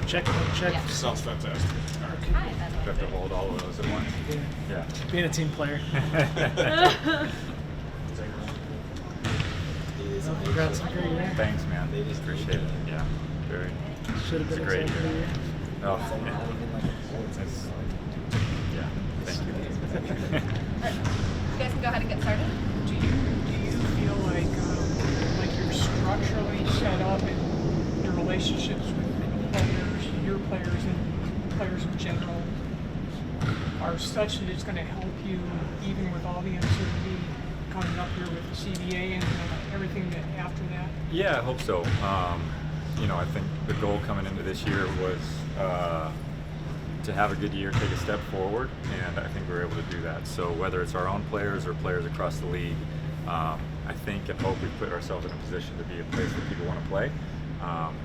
check. Yeah. Sounds fantastic. Okay. Hi, You have to hold all of those at once. Yeah. Being a team player. Well, congrats on a great year. Thanks, man. Appreciate it. Yeah. Very. Should have It's been a great excited for the year. year. Oh, yeah. Thank you. You guys can go ahead and get started. Do you feel like you're structurally set up in your relationships with players, your players and players in general, are such that it's going to help you even with all the uncertainty coming up here with the CBA and everything that after that? Yeah, I hope so. I think the goal coming into this year was to have a good year, take a step forward, and I think we were able to do that. So whether it's our own players or players across the league, I think and hope we've put ourselves in a position to be a place that people want to play.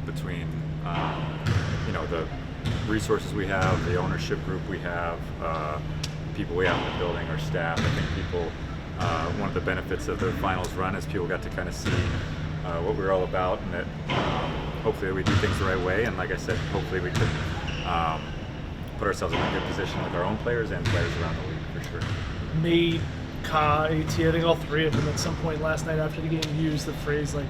Between the resources we have, the ownership group we have, people we have in the building, our staff. I think people. One of the benefits of the finals run is people got to kind of see what we're all about, and that hopefully we do things the right way. And like I said, hopefully we could put ourselves in a good position with our own players and players around the league for sure. Nate, Ka, AT, I think all three of them at some point last night after the game used the phrase like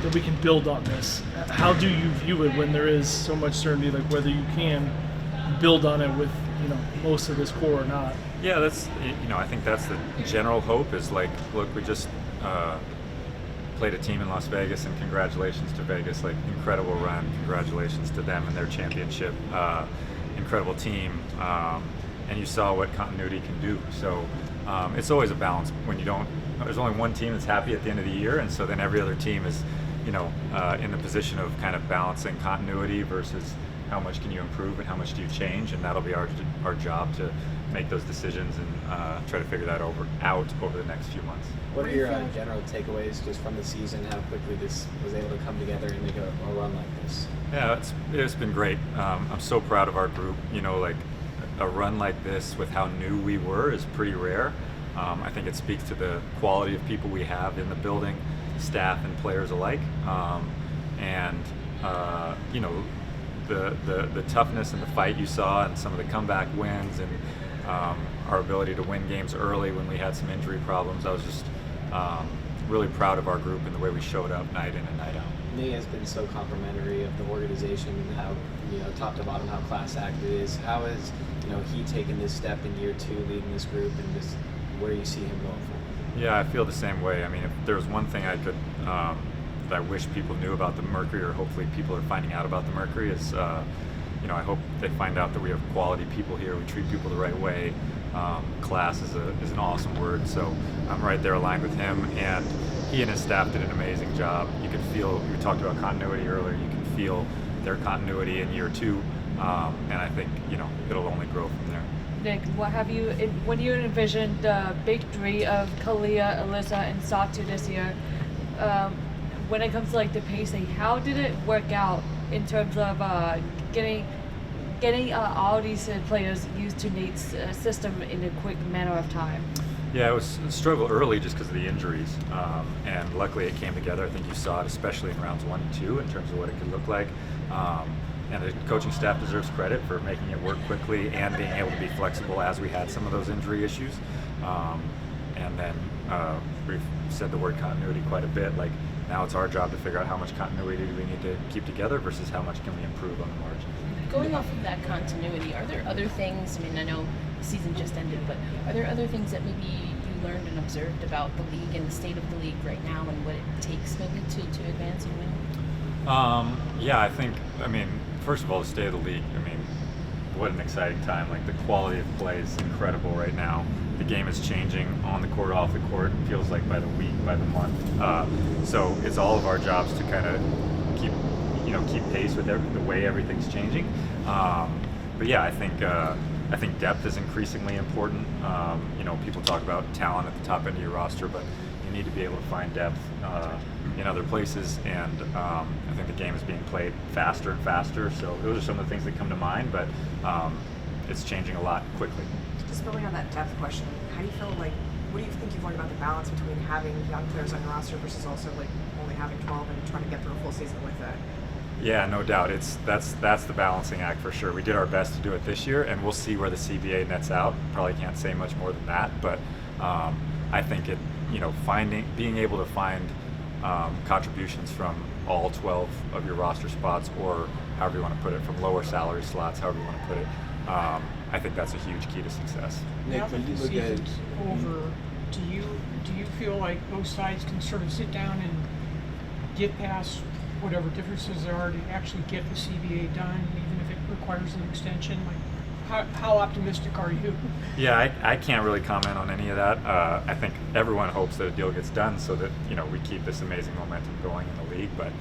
that we can build on this. How do you view it when there is so much certainty, like whether you can build on it with most of this core or not? Yeah, that's I think that's the general hope is like, look, we just played a team in Las Vegas, and congratulations to Vegas, like incredible run, congratulations to them and their championship, incredible team, and you saw what continuity can do. So it's always a balance when you don't. There's only one team that's happy at the end of the year, and so then every other team is in the position of kind of balancing continuity versus how much can you improve and how much do you change, and that'll be our job to make those decisions and try to figure that out over the next few months. What are your general takeaways just from the season, how quickly this was able to come together and make a run like this? Yeah, it's been great. I'm so proud of our group. Like a run like this with how new we were is pretty rare. I think it speaks to the quality of people we have in the building, staff and players alike, and the toughness and the fight you saw and some of the comeback wins and our ability to win games early when we had some injury problems. I was just really proud of our group and the way we showed up night in and night out. Nate has been so complimentary of the organization and how, top to bottom, how class act it is. How has, he taken this step in year 2 leading this group, and just where you see him going forward? Yeah, I feel the same way. I mean, if there's one thing I could that I wish people knew about the Mercury, or hopefully people are finding out about the Mercury, is I hope they find out that we have quality people here. We treat people the right way. Class is an awesome word, so I'm right there aligned with him, and he and his staff did an amazing job. You could feel, we talked about continuity earlier, you can feel their continuity in year 2, and I think it'll only grow from there. Nick, when you envisioned the big three of Kalia, Alyssa, and Satu this year, when it comes to like the pacing, how did it work out in terms of getting all these players used to Nate's system in a quick manner of time? Yeah, it was a struggle early just because of the injuries, and luckily it came together. I think you saw it especially in rounds 1 and 2 in terms of what it could look like. And the coaching staff deserves credit for making it work quickly and being able to be flexible as we had some of those injury issues. And then we've said the word continuity quite a bit. Like, now it's our job to figure out how much continuity do we need to keep together versus how much can we improve on the margin. Going off of that continuity, are there other things, I know the season just ended, but are there other things that maybe you learned and observed about the league and the state of the league right now and what it takes maybe to advance and win? Yeah, I think, first of all, the state of the league, what an exciting time. Like, the quality of play is incredible right now. The game is changing on the court, off the court. It feels like by the week, by the month. So it's all of our jobs to kind of keep pace with the way everything's changing. But yeah, I think depth is increasingly important. People talk about talent at the top end of your roster, but you need to be able to find depth in other places, and I think the game is being played faster and faster, so those are some of the things that come to mind, but it's changing a lot quickly. Just building on that depth question, how do you feel what do you think you've learned about the balance between having young players on your roster versus also only having 12 and trying to get through a full season with that? Yeah, no doubt. That's the balancing act for sure. We did our best to do it this year, and we'll see where the CBA nets out. Probably can't say much more than that, but I think being able to find contributions from all 12 of your roster spots, or however you want to put it, from lower salary slots, however you want to put it, I think that's a huge key to success. Now that the season's over, do you feel like both sides can sort of sit down and get past whatever differences there are to actually get the CBA done, even if it requires an extension? Like, how optimistic are you? Yeah, I can't really comment on any of that. I think everyone hopes that a deal gets done so that we keep this amazing momentum going in the league, but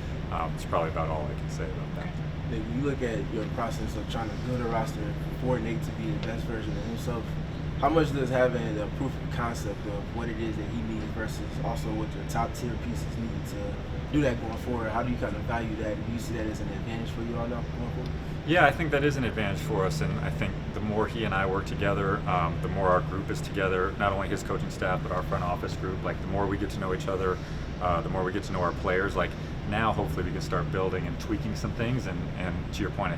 it's probably about all I can say about that. If you look at your process of trying to build a roster for Nate to be the best version of himself, how much does having the proof of concept of what it is that he needs versus also what the top tier pieces need to do that going forward? How do you kind of value that? Do you see that as an advantage for you all now going forward? Yeah, I think that is an advantage for us, and I think the more he and I work together, the more our group is together, not only his coaching staff, but our front office group. Like, the more we get to know each other, the more we get to know our players. Like, now hopefully we can start building and tweaking some things, and to your point, I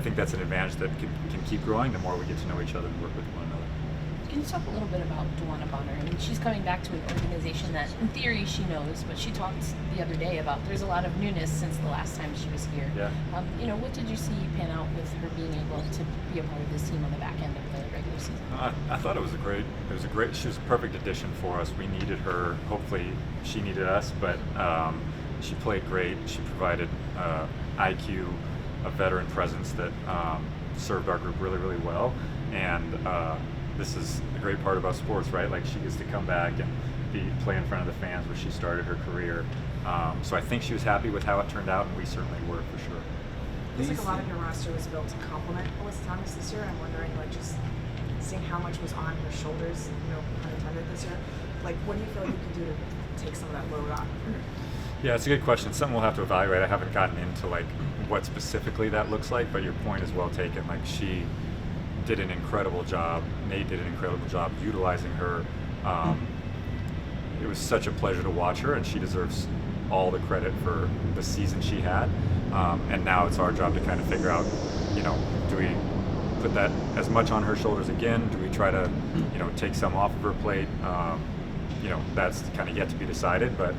think that's an advantage that can keep growing the more we get to know each other and work with one another. Can you talk a little bit about Duana Bonner? I mean, she's coming back to an organization that, in theory, she knows, but she talked the other day about there's a lot of newness since the last time she was here. Yeah. What did you see pan out with her being able to be a part of this team on the back end of the regular season? I thought she was a perfect addition for us. We needed her. Hopefully, she needed us, but she played great. She provided IQ, a veteran presence that served our group really, really well, and this is the great part about sports, right? Like, she gets to come back and play in front of the fans where she started her career. So I think she was happy with how it turned out, and we certainly were, for sure. Looks like a lot of your roster was built to complement Alyssa Thomas this year. I'm wondering, just seeing how much was on her shoulders, pun intended, this year. Like, what do you feel like you can do to take some of that load off? Yeah, it's a good question. Something we'll have to evaluate. I haven't gotten into what specifically that looks like, but your point is well taken. Like, she did an incredible job. Nate did an incredible job utilizing her. It was such a pleasure to watch her, and she deserves all the credit for the season she had. And now it's our job to kind of figure out, do we put that as much on her shoulders again? Do we try to, take some off of her plate? That's kind of yet to be decided, but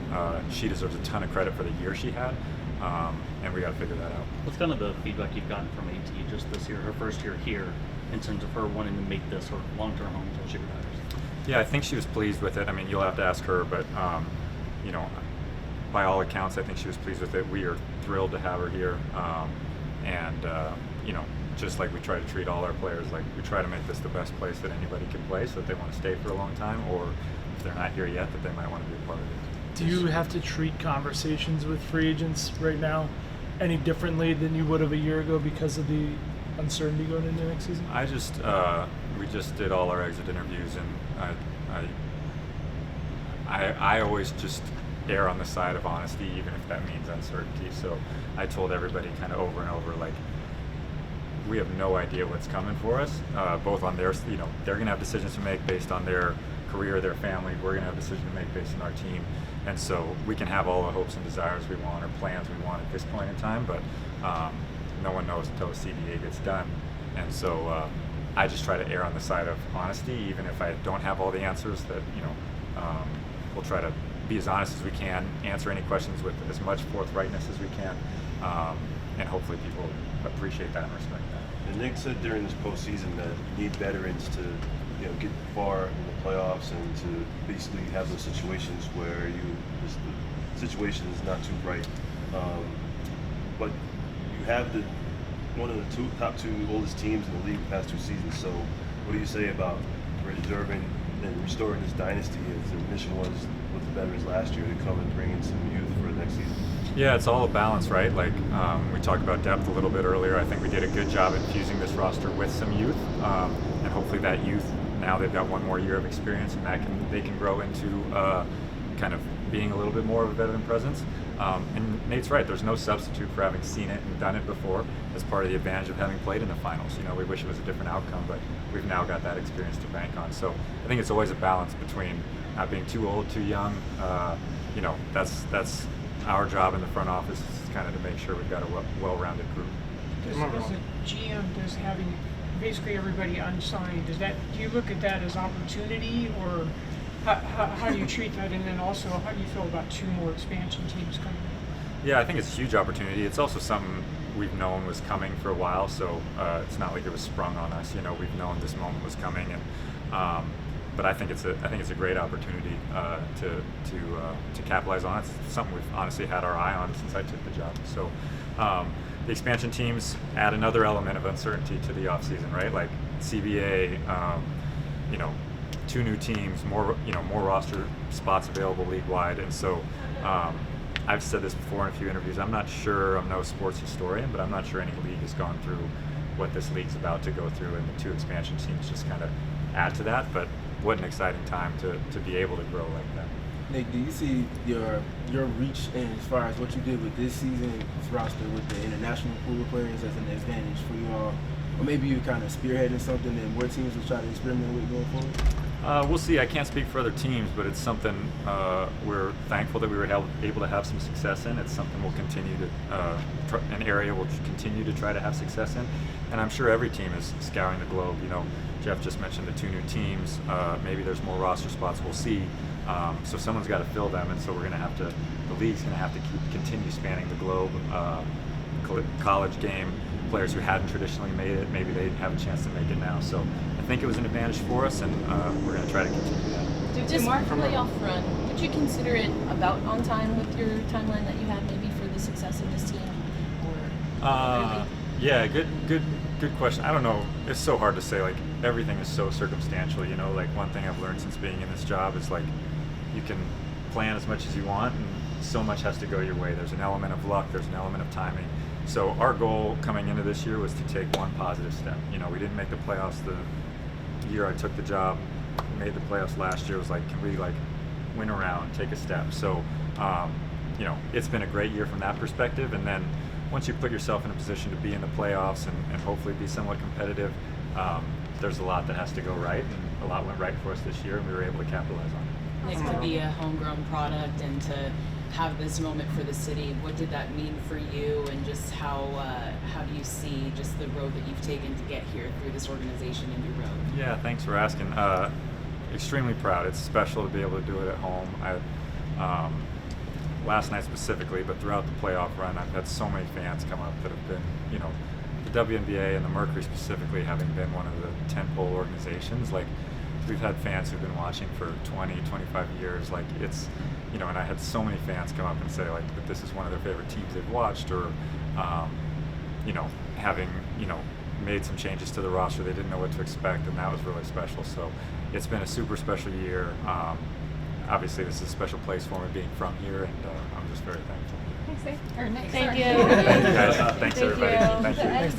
she deserves a ton of credit for the year she had. And we got to figure that out. What's kind of the feedback you've gotten from AT just this year, her first year here, in terms of her wanting to make this sort of long-term home until she retires? Yeah, I think she was pleased with it. I mean, you'll have to ask her, but by all accounts, I think she was pleased with it. We are thrilled to have her here, and just like we try to treat all our players, like, we try to make this the best place that anybody can play, so that they want to stay for a long time, or if they're not here yet, that they might want to be a part of it. Do you have to treat conversations with free agents right now any differently than you would have a year ago because of the uncertainty going into next season? We just did all our exit interviews, and I always just err on the side of honesty, even if that means uncertainty. So I told everybody kind of over and over, like, we have no idea what's coming for us, both on their, they're going to have decisions to make based on their career, their family. We're going to have decisions to make based on our team. And so we can have all the hopes and desires we want or plans we want at this point in time, but no one knows until the CBA gets done. And so I just try to err on the side of honesty, even if I don't have all the answers, that, we'll try to be as honest as we can, answer any questions with as much forthrightness as we can, and hopefully people appreciate that and respect that. And Nick said during this postseason that you need veterans to get far in the playoffs and to basically have those situations where the situation is not too bright. But you have one of the top two oldest teams in the league the past 2 seasons. So what do you say about preserving and restoring this dynasty, as the mission was with the veterans last year, to come and bring in some youth for the next season? Yeah, it's all a balance, right? Like, we talked about depth a little bit earlier. I think we did a good job infusing this roster with some youth, and hopefully that youth, now they've got one more year of experience, and they can grow into kind of being a little bit more of a veteran presence. And Nate's right, there's no substitute for having seen it and done it before. As part of the advantage of having played in the finals. We wish it was a different outcome, but we've now got that experience to bank on. So I think it's always a balance between not being too old, too young. That's our job in the front office is kind of to make sure we've got a well-rounded group. As a GM, does having basically everybody unsigned, do you look at that as opportunity, or how do you treat that? And then also, how do you feel about 2 more expansion teams coming in? Yeah, I think it's a huge opportunity. It's also something we've known was coming for a while, so it's not like it was sprung on us. You know, we've known this moment was coming, and but I think it's a great opportunity to capitalize on. It's something we've honestly had our eye on since I took the job. So the expansion teams add another element of uncertainty to the offseason, right? Like CBA, 2 new teams, more roster spots available league wide, and so. I've said this before in a few interviews. I'm no sports historian, but I'm not sure any league has gone through what this league's about to go through, and the 2 expansion teams just kind of add to that. But what an exciting time to be able to grow like that. Nick, do you see your reach in as far as what you did with this season's roster with the international pool of players as an advantage for you all? Or maybe you kind of spearheading something that more teams will try to experiment with going forward? We'll see. I can't speak for other teams, but it's something we're thankful that we were able to have some success in. It's something we'll continue to, an area we'll continue to try to have success in. And I'm sure every team is scouring the globe. You know, Jeff just mentioned the 2 new teams. Maybe there's more roster spots. We'll see. So someone's got to fill them, and so we're going to have to. The league's going to have to continue spanning the globe. College game players who hadn't traditionally made it, maybe they have a chance to make it now. So I think it was an advantage for us, and we're going to try to continue that. Just playoff run, would you consider it about on time with your timeline that you had maybe for the success of this team? Or yeah, good question. I don't know. It's so hard to say. Like, everything is so circumstantial. You know, like, one thing I've learned since being in this job is, like, you can plan as much as you want, and so much has to go your way. There's an element of luck. There's an element of timing. So our goal coming into this year was to take one positive step. You know, we didn't make the playoffs the year I took the job. We made the playoffs last year. It was like, can we win a round, take a step? So, it's been a great year from that perspective. And then once you put yourself in a position to be in the playoffs and hopefully be somewhat competitive, there's a lot that has to go right, and a lot went right for us this year, and we were able to capitalize on it. Nick, to be a homegrown product and to have this moment for the city, what did that mean for you, and just how do you see just the road that you've taken to get here through this organization and your road? Yeah, thanks for asking. Extremely proud. It's special to be able to do it at home. Last night specifically, but throughout the playoff run, I've had so many fans come up that have been, the WNBA and the Mercury specifically having been one of the tentpole organizations. Like, we've had fans who've been watching for 20, 25 years. Like, it's, and I had so many fans come up and say, like, that this is one of their favorite teams they've watched, or, having, made some changes to the roster they didn't know what to expect, and that was really special. So it's been a super special year. Obviously, this is a special place for me being from here, and I'm just very thankful. Thanks, Nick. Or Nick, Thank sorry. you. Thank you guys. Thanks, Thank everybody. you. Thank you.